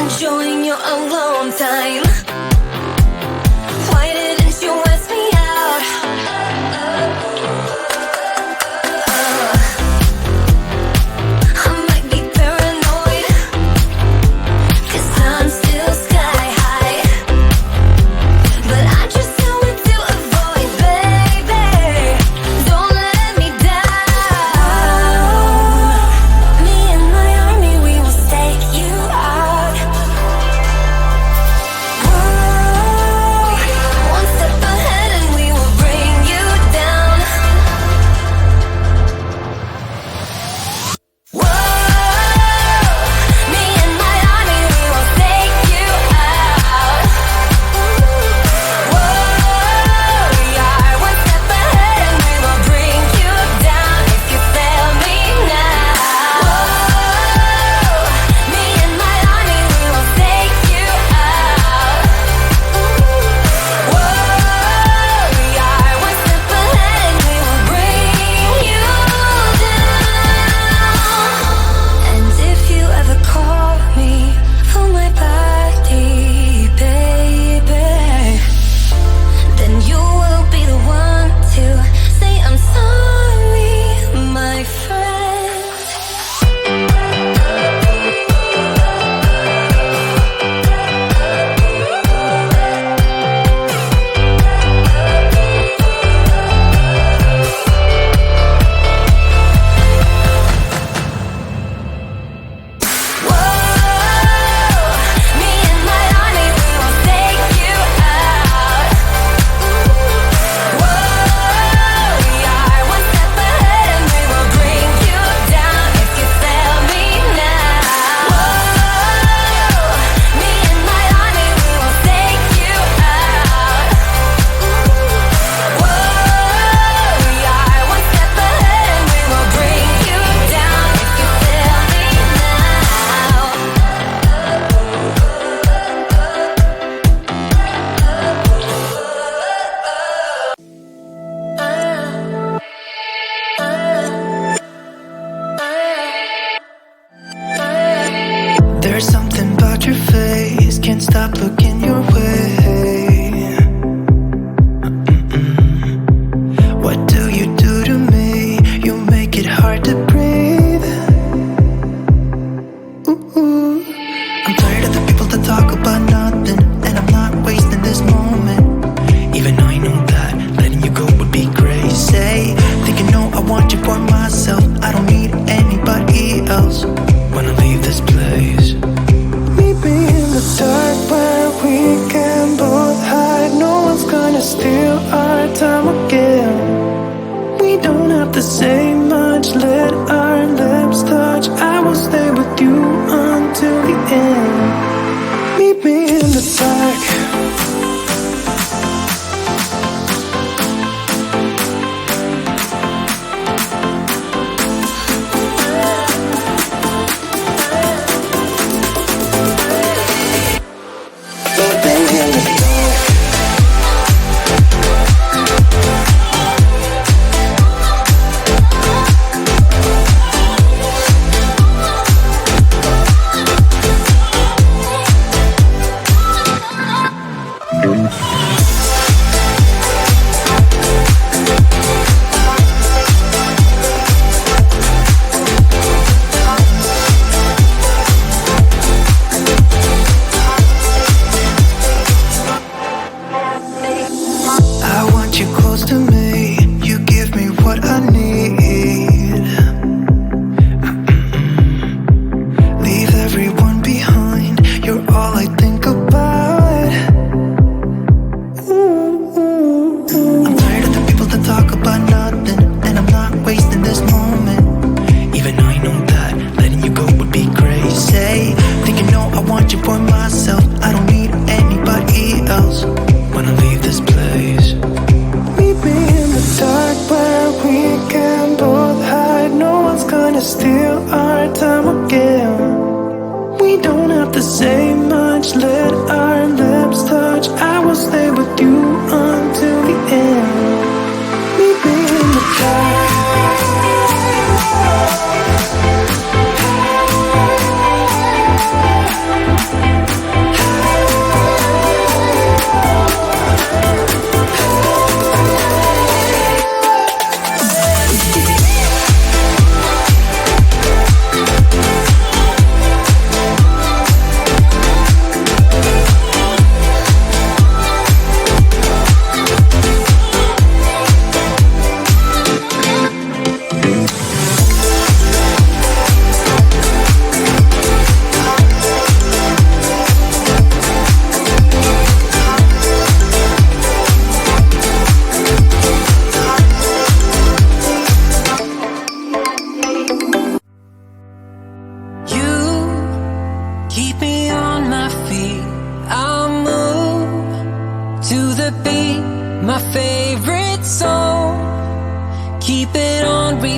enjoying your alone time. Why didn't you ask me out? I might be paranoid, 'cause I'm still sky high. But I just know what to avoid, baby. Don't let me down. Me and my army, we will stake you out. Whoa, one step ahead and we will bring you down. Whoa, me and my army, we will stake you out. Whoa, yeah, one step ahead and we will bring you down if you fail me now. Whoa, me and my army, we will take you out. Whoa, yeah, one step ahead and we will bring you down. And if you ever call me for my body, baby, then you will be the one to say I'm sorry, my friend. Whoa, me and my army, we will take you out. Whoa, yeah, one step ahead and we will bring you down if you fail me now. Whoa, me and my army, we will take you out. Whoa, yeah, one step ahead and we will bring you down if you fail me now. There's something about your face, can't stop looking your way. What do you do to me? You make it hard to breathe. Ooh. I'm tired of the people that talk about nothing, and I'm not wasting this moment. Even though I know that letting you go would be crazy. Thinking, no, I want you for myself. I don't need anybody else when I leave this place. Meet me in the dark where we can both hide. No one's gonna steal our time again. We don't have to say much, let our lips touch. I will stay with you until the end. Meet me in the dark.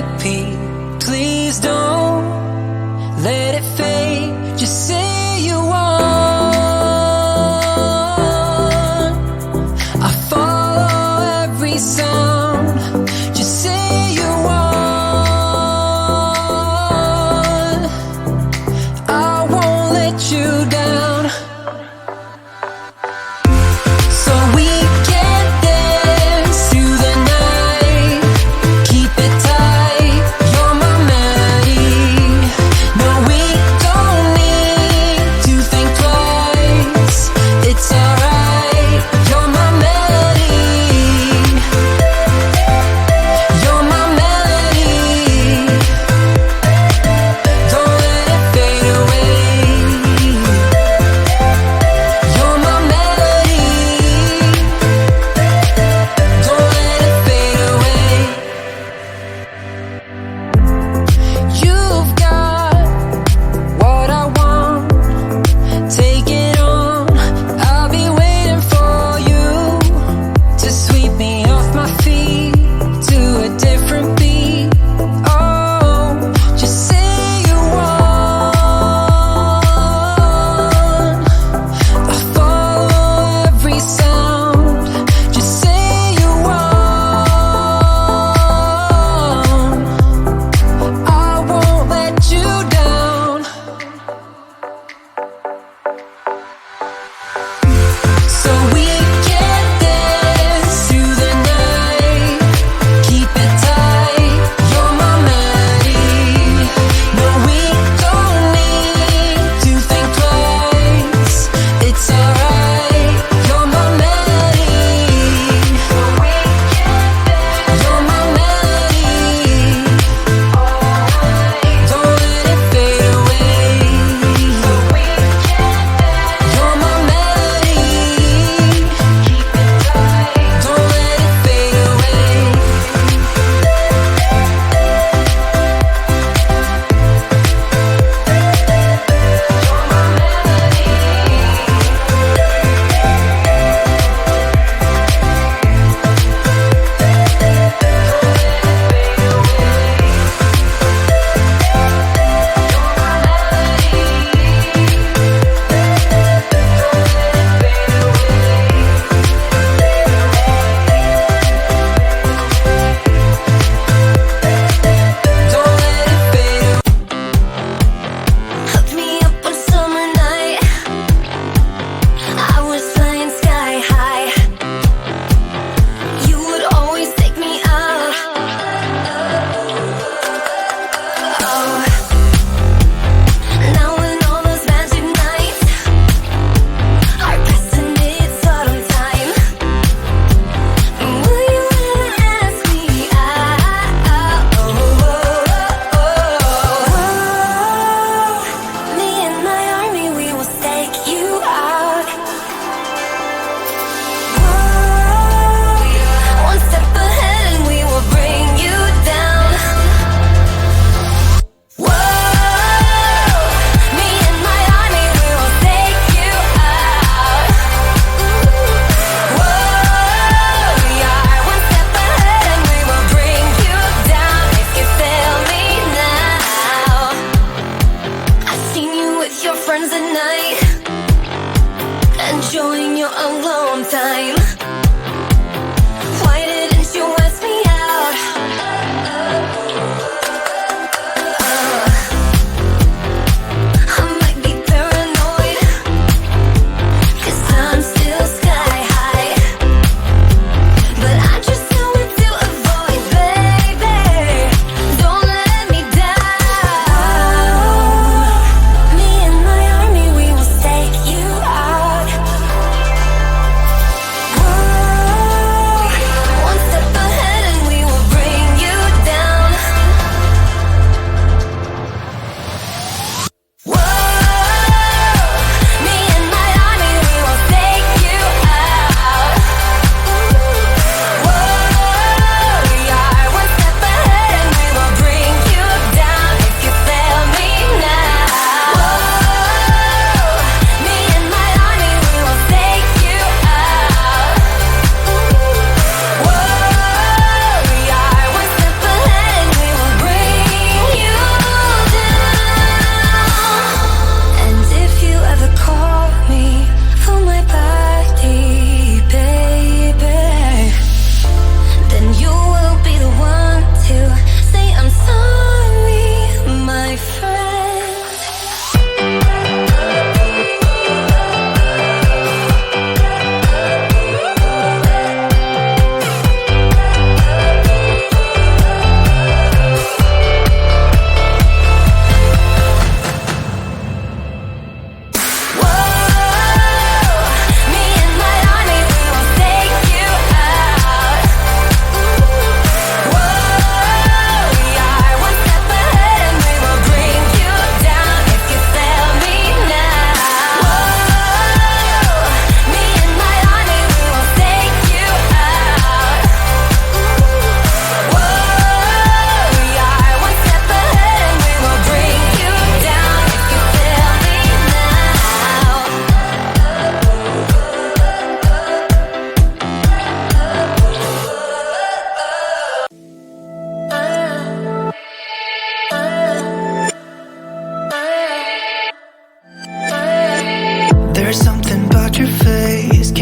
repeat. Please don't let it fade. Just say you want. I follow every sound. Just say you want. I won't let you down. So we can dance through the night. Keep it tight. You're my melody. No, we don't need to think twice. It's alright. You're my melody. You're my melody. Don't let it fade away. You're my melody. Don't let it fade away. You've got what I want. Take it on. I'll be waiting for you to sweep me off my feet to a different beat. Oh, just say you want. I follow every sound. Just say you want. I won't let you down. So we can dance through the night. Keep it tight. You're my melody. No, we don't need to think twice. It's alright. You're my melody. You're my melody. Don't let it fade away. You're my melody. Don't let it fade away. Don't let it fade away. Hooked me up one summer night. I was flying sky high. You would always take me out. Oh, now when all those magic nights are passing its autumn time, will you ever ask me out? Me and my army, we will stake you out. One step ahead and we will bring you down. Me and my army, we will take you out. Yeah, one step ahead and we will bring you down. If you fail me now, I've seen you with your friends at night, enjoying your alone time. Why didn't you ask me out? I might be paranoid, 'cause I'm still sky high. But I just know what to avoid, baby. Don't let me down. Me and my army, we will stake you out.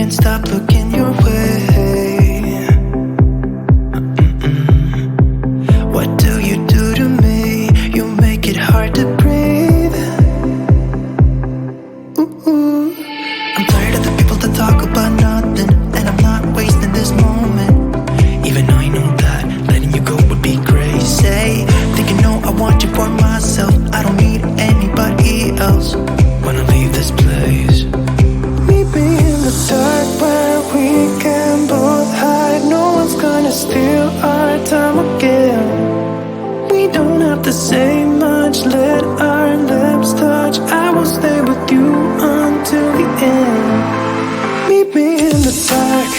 can't stop looking your way. What do you do to me? You make it hard to breathe. Ooh. I'm tired of the people that talk about nothing, and I'm not wasting this moment. Even though I know that letting you go would be crazy. Thinking, no, I want you for myself. I don't need anybody else. Wanna leave this place. Meet me in the dark where we can both hide. No one's gonna steal our time again. We don't have to say much, let our lips touch. I will stay with you until the end. Meet me in the dark.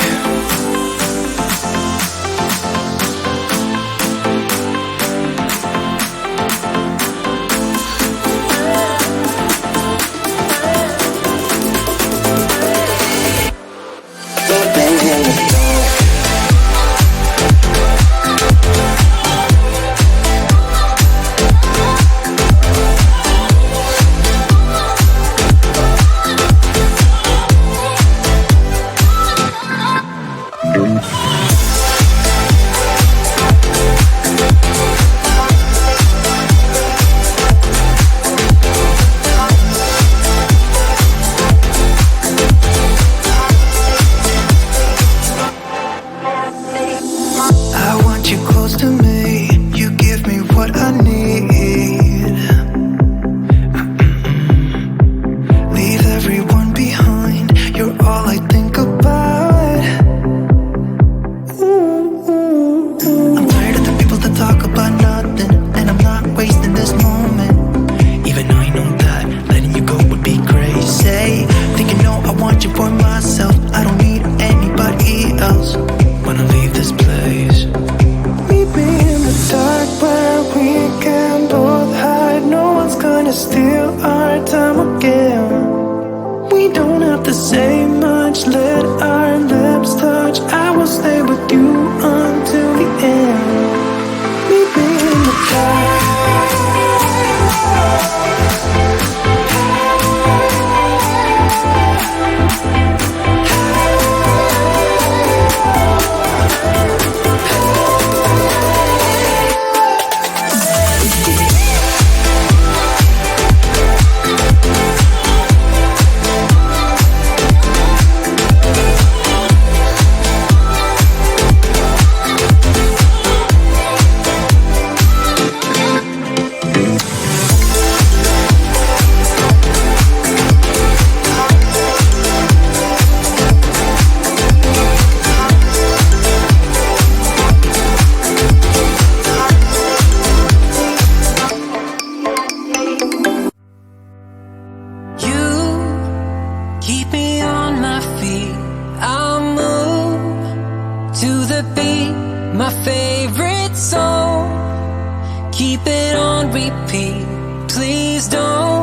Keep it on repeat, please don't